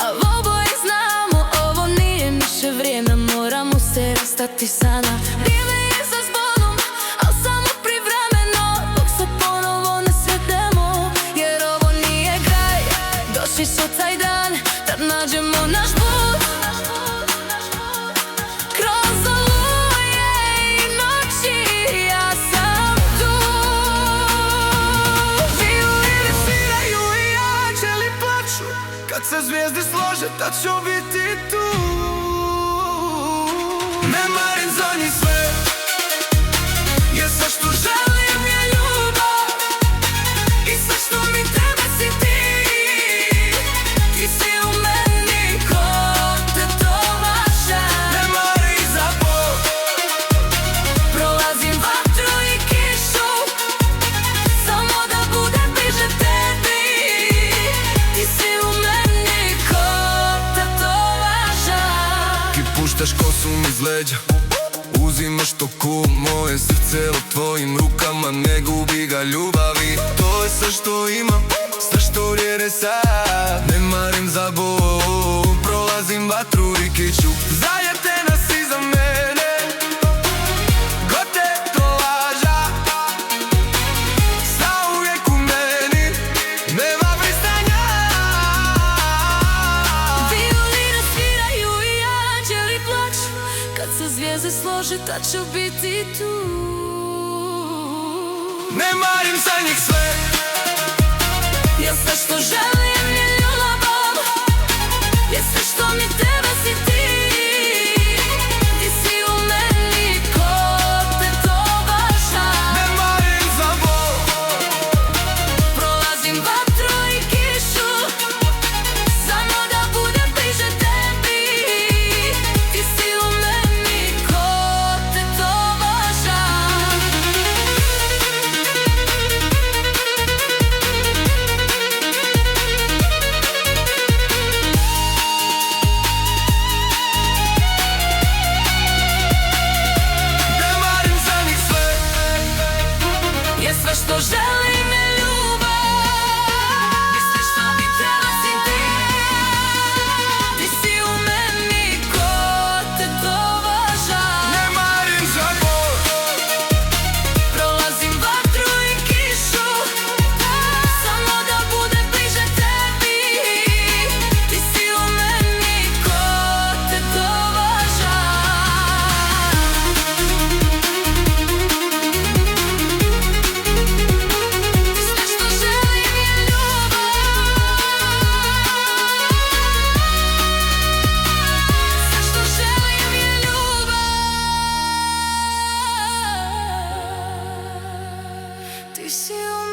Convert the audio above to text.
A oboje znamo, ovo nije više vrijeme, moramo se rastati sana. Vrijeme je za zbonom, al samo privremeno, dok se ponovo ne sretnemo. Jer ovo nije kraj, došli su taj dan, tad nađemo naš put. Kroz oluje i noći ja sam tu. Violini sviraju i anđeli plaču, kad se zvijezde slože, tad ću biti tu. Ne marim za njih sve, jer sve što želim je ljubav. I sve što mi treba si ti. Ti si u meni ko tetovaža. Ne marim za Bog, Prolazim vatru i kišu, samo da budem bliže tebi. Ti si u meni ko tetovaža. ti puštaš kosu mi iz leđa, uzimaš toku moje srce u tvojim rukama, ne gubi ga ljubavi. To je sve što imam, sve što vrijede sad. Ne marim za Bog, prolazim vatru i kiču, zajetena si za mene, ko tetovaža, zauvijek u meni, nema pristanja. Violini sviraju i anđeli plaču, kad se zvijezde slože, tad ću biti tu. Ne marim za njih sve, Jer sve što želim je ljubav. Jer sve što mi treba si ti. Ti si u meni ko tetovaža. ne marim za Bog, Prolazim vatru i kišu, samo da budem bliže tebi. Ti si u meni ko tetovaža. ne marim za njih sve, Jer sve što želim je ljubav. I sve što mi treba si ti. Ti si u meni ko tetovaža. ne marim za Bog, Prolazim vatru i kišu, samo da budem bliže tebi. Ti si u meni ko tetovaža. Sve što želim je ljubav. Sve što želim je ljubav. Ti si u